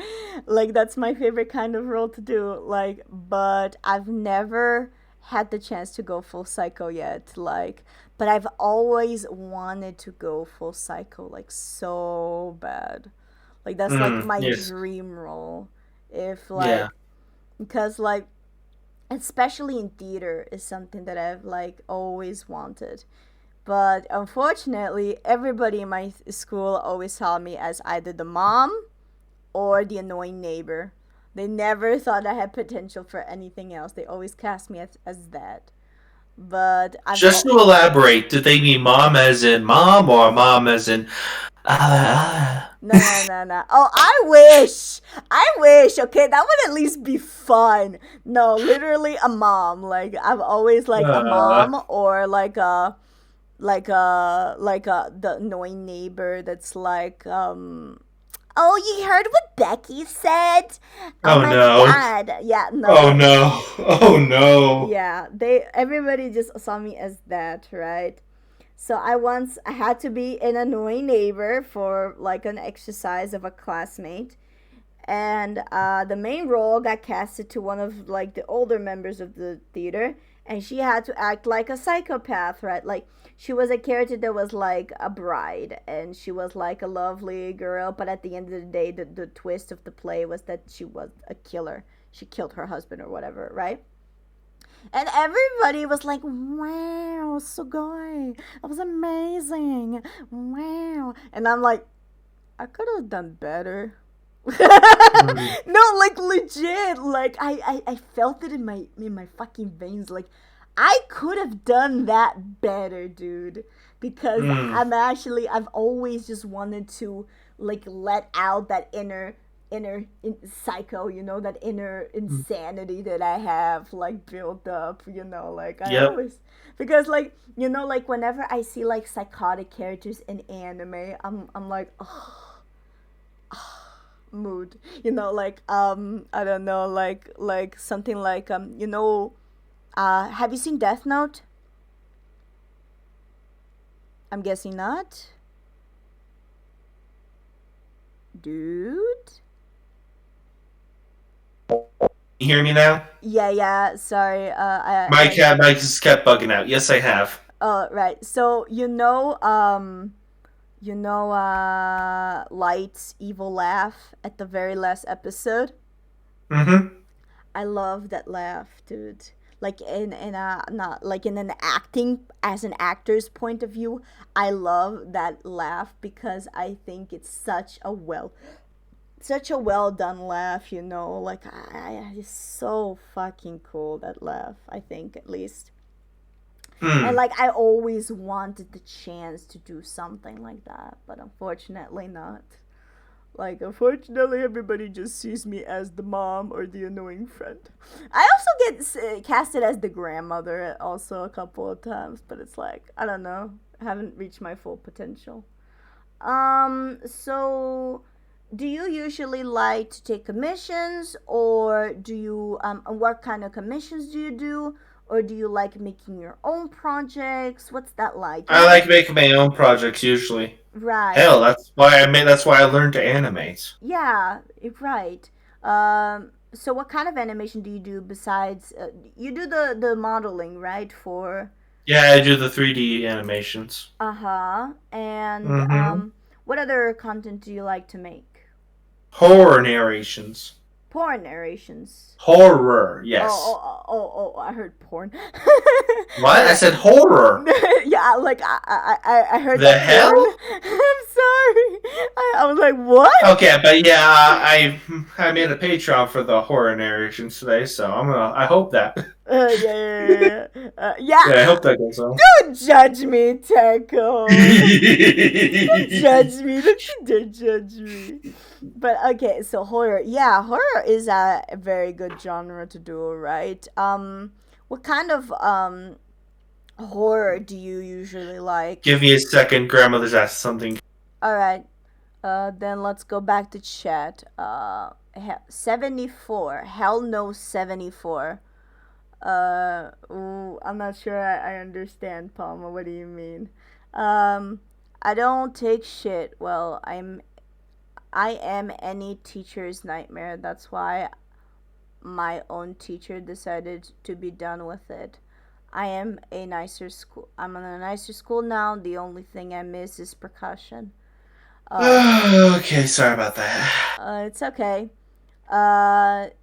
Like that's my favorite kind of role to do. Like, but I've never had the chance to go full psycho yet. Like, but I've always wanted to go full psycho like so bad. Like that's like my Yes. dream role. If Yeah. like because like especially in theater is something that I've like always wanted. But unfortunately, everybody in my school always saw me as either the mom or the annoying neighbor. They never thought I had potential for anything else. They always cast me as that. But I've Just to elaborate, did they mean mom as in mom or mom as in no, no, no, no. Oh, I wish. I wish. Okay, that would at least be fun. No, literally a mom. Like I've always like a uh, mom or like the annoying neighbor that's like oh, you heard what Becky said? Oh oh my no. god. Yeah, Oh no. no. Oh no. Yeah, they everybody just saw me as that, right? So I had to be an annoying neighbor for like an exercise of a classmate, and the main role got casted to one of like the older members of the theater, and she had to act like a psychopath, right? Like she was a character that was like a bride, and she was like a lovely girl, but at the end of the day, the twist of the play was that she was a killer. She killed her husband or whatever, right? And everybody was like, wow, so good. That was amazing. Wow. And I'm like, I could have done better. Mm, No, like legit. Like I felt it in my fucking veins. Like I could have done that better, dude. Because mm, I've always just wanted to like let out that psycho, you know, that inner mm. insanity that I have like built up, you know, like I Yep. always because like you know like whenever I see like psychotic characters in anime, I'm like, oh, mood, you know, like I don't know, like something like you know, have you seen Death Note? I'm guessing not, dude. You hear me now? Yeah, yeah. Sorry. I My like. cat mic just kept bugging out. Yes, I have. Oh, right. So Light's evil laugh at the very last episode. Mm-hmm. I love that laugh, dude. Like in a not like in an acting as an actor's point of view, I love that laugh because I think it's such a well done laugh. Like it's so fucking cool that laugh. I think at least. And Hmm. like I always wanted the chance to do something like that, but unfortunately not. Like, unfortunately, everybody just sees me as the mom or the annoying friend. I also get casted as the grandmother also a couple of times, but it's like, I don't know. I haven't reached my full potential. So do you usually like to take commissions, or what kind of commissions do you do? Or do you like making your own projects? What's that like? I like making my own projects usually. Right. Hell, that's why I learned to animate. Yeah, right. So what kind of animation do you do besides you do the modeling, right? For Yeah, I do the 3D animations. uh-huh. And Mm-hmm. what other content do you like to make? Horror narrations. Porn narrations. Horror, Oh, yes. oh, oh, oh, oh, I heard porn. What? I Yeah. said horror. Yeah, like I heard The that porn. hell? I'm sorry. I was like, what? Okay, but yeah, I made a Patreon for the horror narrations today, so I hope that. Yeah, yeah, yeah, yeah. Yeah. Yeah, I hope that goes on. Don't judge me, Taco. Don't judge me. Don't you dare judge me. But okay, so horror. Yeah, horror is a very good genre to do, right? What kind of horror do you usually like? Give me a second. Grandmother's asked something. All right. Then let's go back to chat. 74. Hell no, 74. Ooh, I'm not sure I understand, Palma. What do you mean? Um, I don't take shit. Well, I am any teacher's nightmare. That's why my own teacher decided to be done with it. I am a nicer school. I'm in a nicer school now. The only thing I miss is percussion. Uh, Okay, sorry about that. it's okay.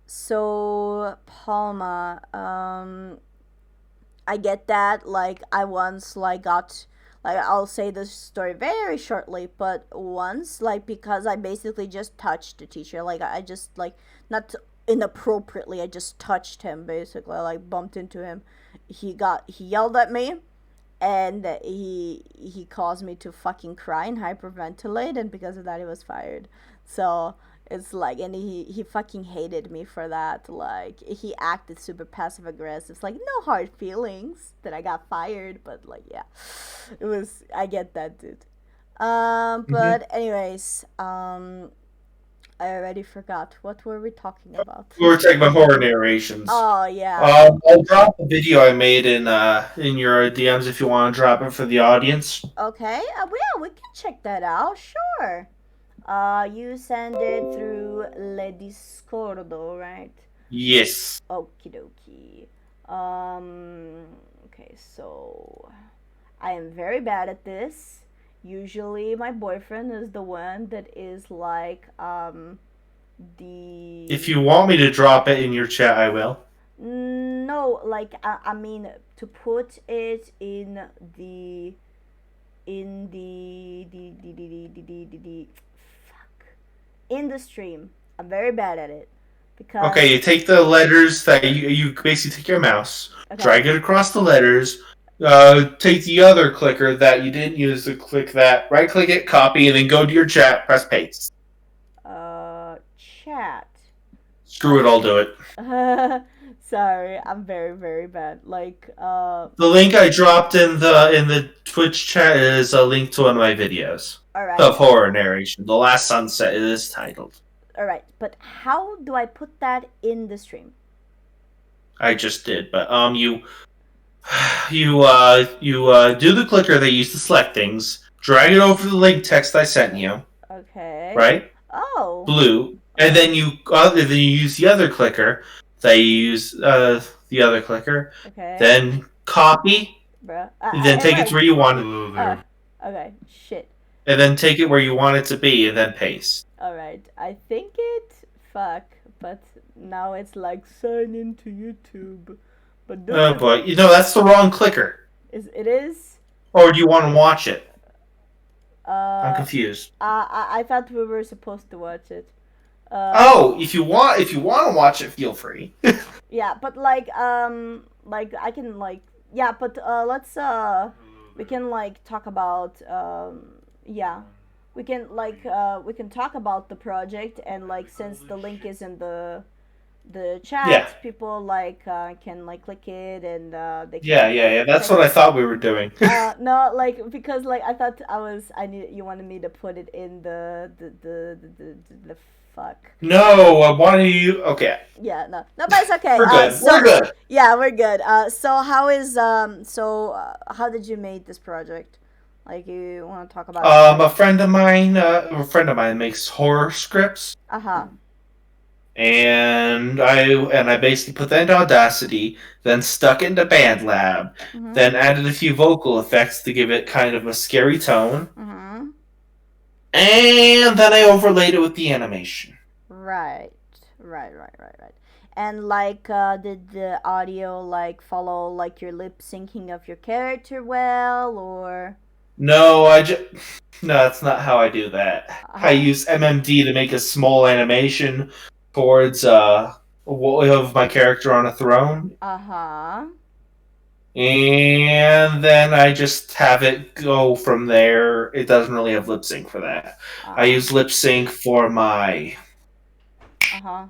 So Palma, I get that. Like I once like got like I'll say this story very shortly, but once like because I basically just touched the teacher, like I just like not inappropriately, I just touched him basically, I, like bumped into him. He yelled at me, and he caused me to fucking cry and hyperventilate, and because of that he was fired. So it's like, and he fucking hated me for that. Like he acted super passive aggressive. It's like no hard feelings that I got fired, but like yeah, it was, I get that, dude. Mhm. But anyways, I already forgot what were we talking about. We were talking about horror narrations. Oh yeah. I'll drop the video I made in your DMs if you want to drop it for the audience. Okay. Yeah, we can check that out. Sure. You send it through Le Discordo, right? Yes. Okie dokie. Okay, so I am very bad at this. Usually, my boyfriend is the one that is like, If the. you want me to drop it in your chat, I will. No, like, I mean, to put it the. In the fuck. In the stream. I'm very bad at it. Okay, Because. you take the letters that you basically take your mouse, Okay. drag it across the letters. Take the other clicker that you didn't use to click that. Right click it, copy, and then go to your chat. Press paste. Chat. Screw it, I'll do it. Sorry, I'm very, very bad. Like, The link I dropped in the Twitch chat is a link to one of my videos alright. of horror narration. The Last Sunset it is titled. Alright, but how do I put that in the stream? I just did, but you do the clicker they use to select things, drag it over the link text I sent you, Okay. right? Oh. Blue, and Alright. then you use the other clicker that you use the other clicker, Okay. then copy, Bruh. and then take it to Wait. where you want it, Hello Uh, there. okay. Shit. and then take it where you want it to be, and then paste. Alright. I think it. Fuck. But now it's like sign into YouTube. But does Oh it. boy, that's the wrong clicker. It is? Or do you want to watch it? I'm Uh. confused. I thought we were supposed to watch it. Oh, if you want to watch it, feel free. Yeah, but like I can like yeah, but let's we can like talk about yeah, we can talk about the project, and like since the link is in the Yeah, chat, people like can like click it, and they can yeah. That's check. what I thought we were doing. No, like because like I thought I need you wanted me to put it in the fuck. No, why do you? Okay, Yeah, no, but it's okay. we're good. So We're good. yeah, we're good. So how is how did you make this project? Like you want to talk about it? A friend of mine makes horror scripts, Uh huh. and I basically put that into Audacity, then stuck it into BandLab, Mhm. then added a few vocal effects to give it kind of a scary tone, Mhm. and then I overlaid it with the animation. Right. Right. And like, did the audio like follow like your lip syncing of your character well, or? No, no, that's not how I do that. Uh I huh. use MMD to make a small animation towards of my character on a throne, Uh huh. and then I just have it go from there. It doesn't really have lip sync for that. I Uh use lip sync for my huh.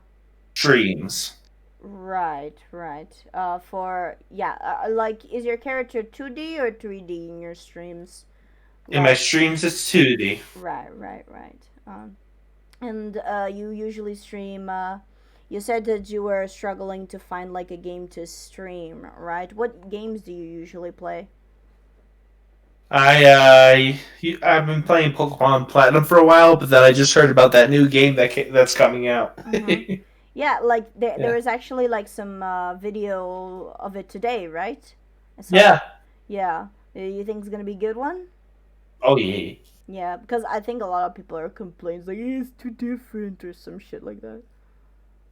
streams. Right. For yeah, like, is your character 2D or 3D in your streams? In my Like, streams, it's 2D. right. And you usually stream. You said that you were struggling to find like a game to stream, right? What games do you usually play? I've been playing Pokemon Platinum for a while, but then I just heard about that new game that's coming out. Mm-hmm. Yeah, like there Yeah. was actually like some video of it today, right? I saw Yeah. that. Yeah. You think it's gonna be a good one? Oh yeah. Yeah, because I think a lot of people are complaining like it's too different or some shit like that.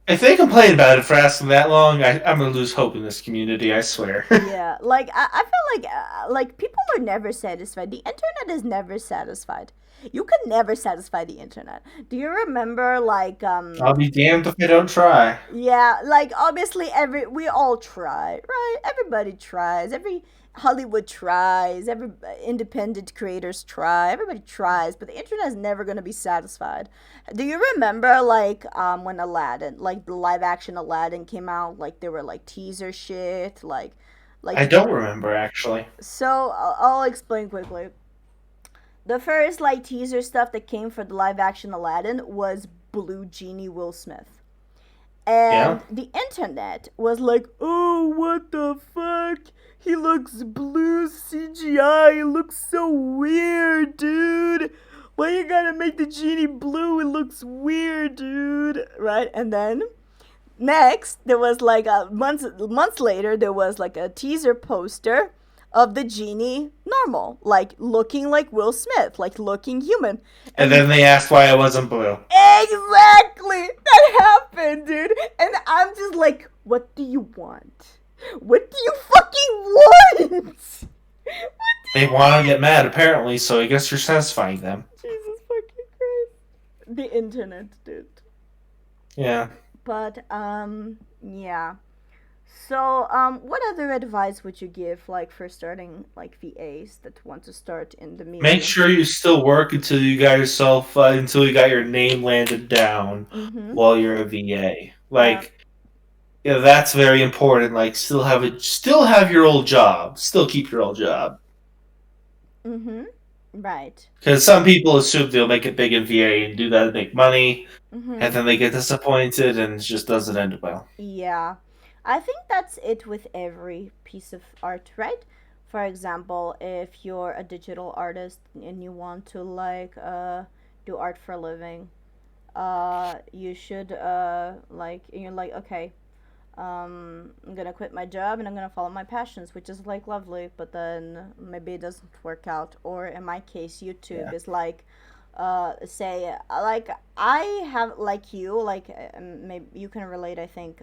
If they complain about it for asking that long, I'm gonna lose hope in this community. I swear. Yeah, like I feel like people are never satisfied. The internet is never satisfied. You can never satisfy the internet. Do you remember like I'll be damned if I don't try. yeah, like obviously every we all try, right? Everybody tries. Every Hollywood tries. Every independent creators try. Everybody tries, but the internet is never going to be satisfied. Do you remember like when Aladdin, like the live action Aladdin came out, like there were like teaser shit, like I don't remember actually. so I'll explain quickly. The first like teaser stuff that came for the live action Aladdin was Blue Genie Will Smith. Yeah. And the internet was like, oh, what the fuck? He looks blue CGI. It looks so weird, dude. Why you gotta make the genie blue? It looks weird, dude. Right? And then next, there was like a months later, there was like a teaser poster of the genie normal, like looking like Will Smith, like looking human. And And then they asked why I wasn't blue. exactly! That happened, dude. And I'm just like, what do you want? What do you fucking want? What do They you want to want? get mad apparently, so I guess you're satisfying them. Jesus fucking Christ. The internet, dude. Yeah. But, yeah. So, what other advice would you give, like, for starting, like, VAs that want to start in the Make medium? sure you still work until you got your name landed down Mm-hmm. while you're a VA. Yeah. Like, yeah, that's very important. Like, still have your old job. Still keep your old job. Mm-hmm. Right. Because some people assume they'll make it big in VA and do that to make money, and Mm-hmm. then they get disappointed and it just doesn't end well. Yeah. I think that's it with every piece of art, right? For example, if you're a digital artist and you want to like do art for a living, you should like, and you're like, okay, I'm gonna quit my job and I'm gonna follow my passions, which is like lovely, but then maybe it doesn't work out. Or in my case, YouTube Yeah. is like, say, like I have, like you, like maybe you can relate, I think.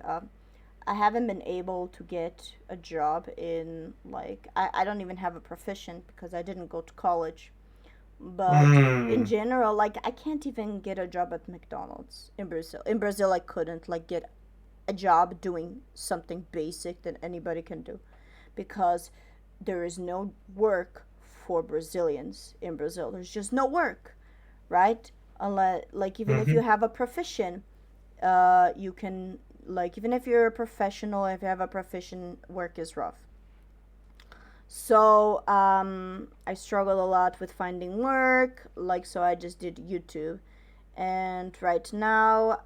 I haven't been able to get a job in, like, I don't even have a profession because I didn't go to college. But in Mm. general, like, I can't even get a job at McDonald's in Brazil. In Brazil, I couldn't, like, get a job doing something basic that anybody can do because there is no work for Brazilians in Brazil. There's just no work, right? Unless, like, even if you Hmm. have a profession, you can, like, even if you're a professional, if you have a profession, work is rough. So I struggled a lot with finding work, like, so I just did YouTube. And right now,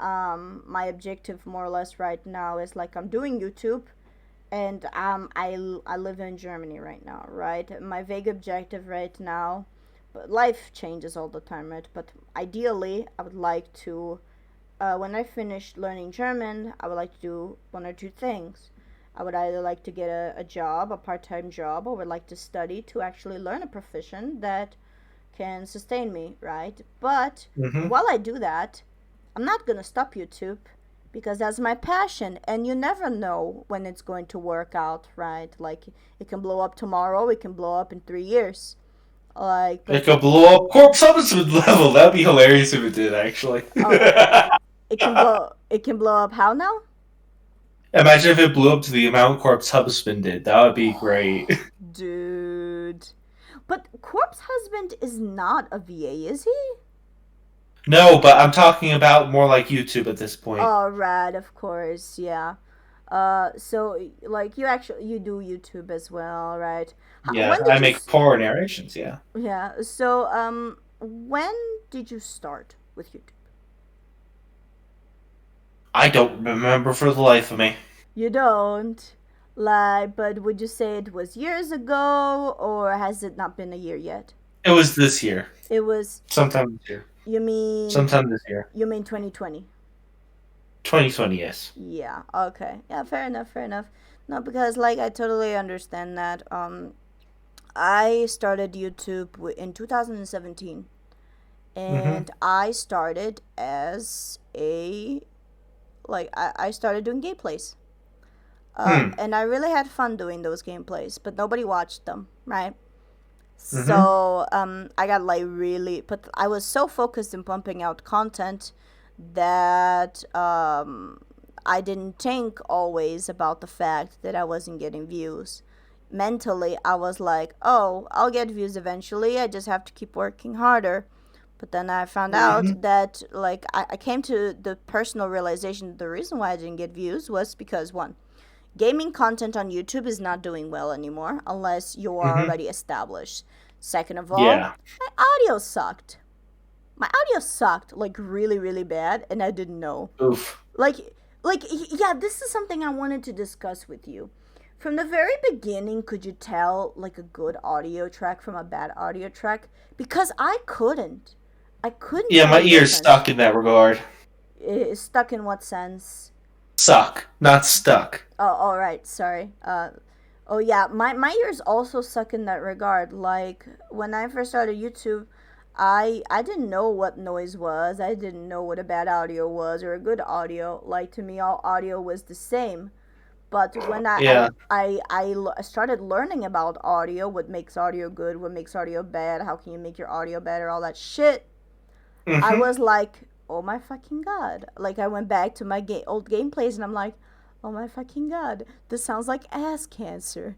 my objective, more or less, right now is like I'm doing YouTube, and I live in Germany right now, right? My vague objective right now, but life changes all the time, right? But ideally, I would like to, when I finish learning German, I would like to do one or two things. I would either like to get a job, a part time job, or would like to study to actually learn a profession that can sustain me, right? But Hmm. while I do that, I'm not gonna stop YouTube because that's my passion, and you never know when it's going to work out, right? Like it can blow up tomorrow, it can blow up in 3 years. Like, It but could blow up Corpse Husband level. That'd be hilarious if it did, actually. oh, it can blow up how now? Imagine if it blew up to the amount Corpse Husband did. That would be great. Dude. But Corpse Husband is not a VA, is he? No, but I'm talking about more like YouTube at this point. Oh, right, of course, yeah. So like you do YouTube as well, right? Yeah, When I did you? make poor narrations. Yeah, Yeah. So when did you start with YouTube? I don't remember for the life of me. You don't. Like, but would you say it was years ago, or has it not been a year yet? It was this year, It was. sometime this year, You mean sometime this year, 2020? 2020. Yes. Yeah. Okay. Yeah. Fair enough. Fair enough. No, because like I totally understand that. I started YouTube in 2017, Mm-hmm. and I started as a, like, I started doing gameplays. Hmm. And I really had fun doing those gameplays, but nobody watched them, right? Mm-hmm. So I got like really, but I was so focused in pumping out content that I didn't think always about the fact that I wasn't getting views. Mentally, I was like, oh, I'll get views eventually. I just have to keep working harder. But then I found out Mm-hmm. that, like, I came to the personal realization that the reason why I didn't get views was because, one, gaming content on YouTube is not doing well anymore unless you are Mm-hmm. already established. Second of all, Yeah. my audio sucked. My audio sucked, like, really, really bad, and I didn't know. Oof. Like, yeah, this is something I wanted to discuss with you. From the very beginning, could you tell, like, a good audio track from a bad audio track? Because I couldn't. I couldn't Yeah, tell my the ears difference. stuck in that regard. Stuck in what sense? Suck, not stuck. Oh, all right. Sorry. Oh yeah. My ears also suck in that regard. Like when I first started YouTube, I didn't know what noise was. I didn't know what a bad audio was or a good audio. Like to me, all audio was the same. But when Yeah. I started learning about audio, what makes audio good, what makes audio bad, how can you make your audio better, all that shit, I Mm-hmm. was like, oh my fucking god. Like I went back to my old gameplays and I'm like, oh my fucking god, this sounds like ass cancer.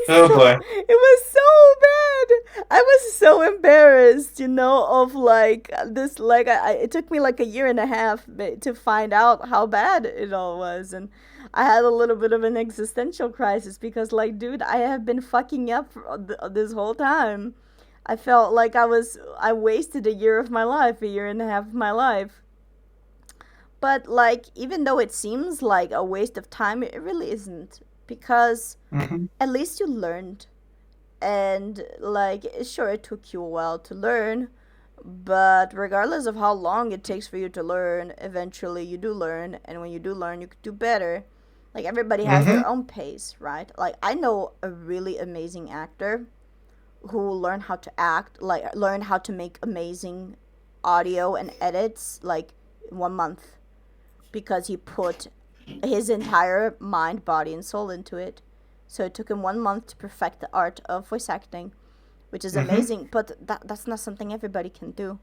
Oh boy. It was so bad. I was so embarrassed, of like this. Like it took me like a year and a half to find out how bad it all was, and I had a little bit of an existential crisis because, like, dude, I have been fucking up for this whole time. I felt like I wasted a year of my life, a year and a half of my life. But like even though it seems like a waste of time, it really isn't because Mm-hmm. at least you learned. And like sure it took you a while to learn, But regardless of how long it takes for you to learn, eventually you do learn, and when you do learn, you can do better. Like everybody has Mm-hmm. their own pace, right? Like I know a really amazing actor who learned how to act, like learned how to make amazing audio and edits like in 1 month because he put his entire mind, body, and soul into it. So it took him 1 month to perfect the art of voice acting, which is Mm-hmm. amazing. But that's not something everybody can do.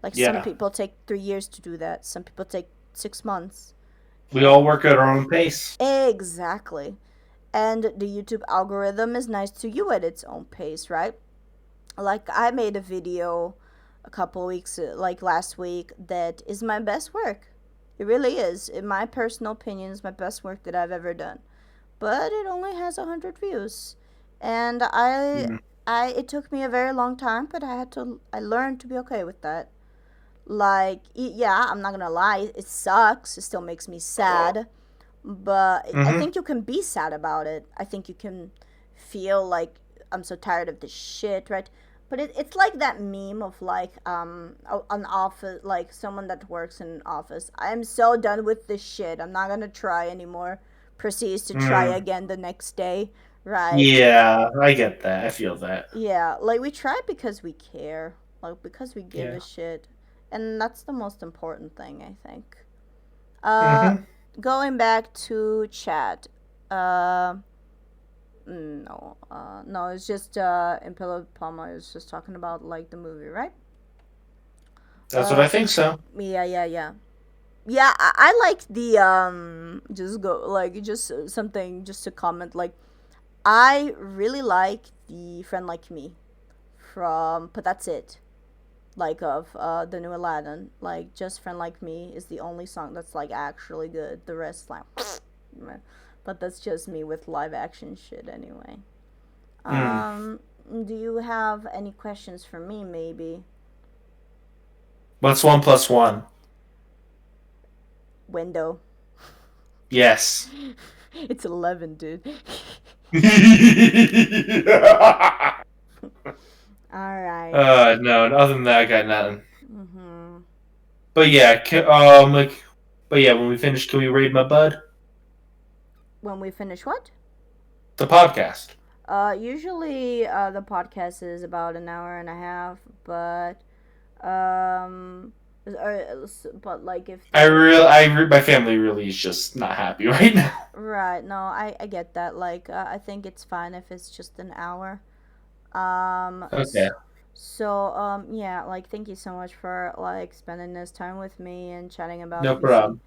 Like some Yeah. people take 3 years to do that. Some people take 6 months. We And all work at our own pace. exactly. And the YouTube algorithm is nice to you at its own pace, right? Like I made a video a couple weeks, like last week, that is my best work. It really is. In my personal opinion, it's my best work that I've ever done. But it only has 100 views, and Mm. it took me a very long time, but I learned to be okay with that. Like, yeah, I'm not gonna lie, it sucks. It still makes me sad, but I Mm-hmm. think you can be sad about it. I think you can feel like I'm so tired of this shit, right? But it's like that meme of like an office, like someone that works in an office. I'm so done with this shit. I'm not gonna try anymore. Proceeds to try Mm. again the next day, right? Yeah, I get that. I feel that. Yeah, like we try because we care, like because we give Yeah. a shit, and that's the most important thing, I think. Uh, Mm-hmm. going back to chat. Uh, no, no, it's just Imperial Palma is just talking about like the movie, right? That's what Uh, I think so. yeah, yeah, yeah. Yeah, I like the just go like just something just to comment like I really like the Friend Like Me from But That's It, like of the new Aladdin. Like just Friend Like Me is the only song that's like actually good. The rest like meh. But that's just me with live action shit anyway. Mm. Um do you have any questions for me maybe? What's one plus one? Window. Yes. It's 11, dude. All right. No. Other than that, I got nothing. Mhm. But yeah, but yeah, when we finish, can we raid my bud? When we finish what? The podcast. Usually the podcast is about an hour and a half, but um, but like if the My family really is just not happy right now. right, no, I get that. Like I think it's fine if it's just an hour. Okay, Yeah, like thank you so much for like spending this time with me and chatting about no PC. problem.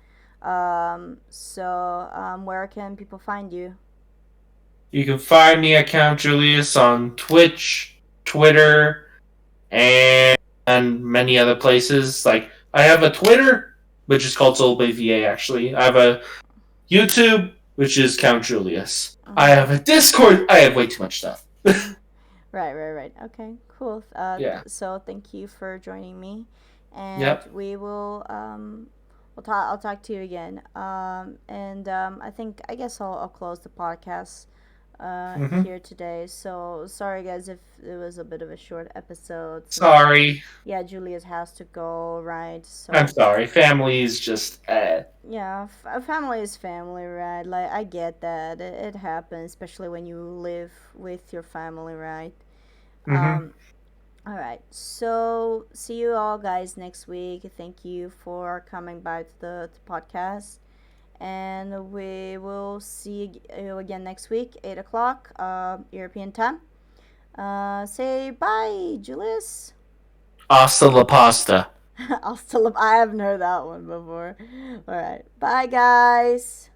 Where can people find you? You can find me at Count Julius on Twitch, Twitter, and many other places. Like I have a Twitter, which is called SoulBayVA. Actually, I have a YouTube, which is Count Julius. I Mm-hmm. have a Discord. I have way too much stuff. Right, right, right. Okay, cool. Yeah. So thank you for joining me, and Yep. we will we'll talk. I'll talk to you again. I think I guess I'll close the podcast Mm-hmm. here today. So sorry guys if it was a bit of a short episode since Sorry. yeah Julius has to go right. I'm So sorry. Family is just. yeah, family is family, right? Like I get that it happens, especially when you live with your family, right? Mm-hmm. Um, all right. So, see you all guys next week. Thank you for coming by to the podcast. And we will see you again next week, 8 o'clock, European time. Say bye, Julius. Hasta la pasta. I haven't heard that one before. All right. Bye, guys.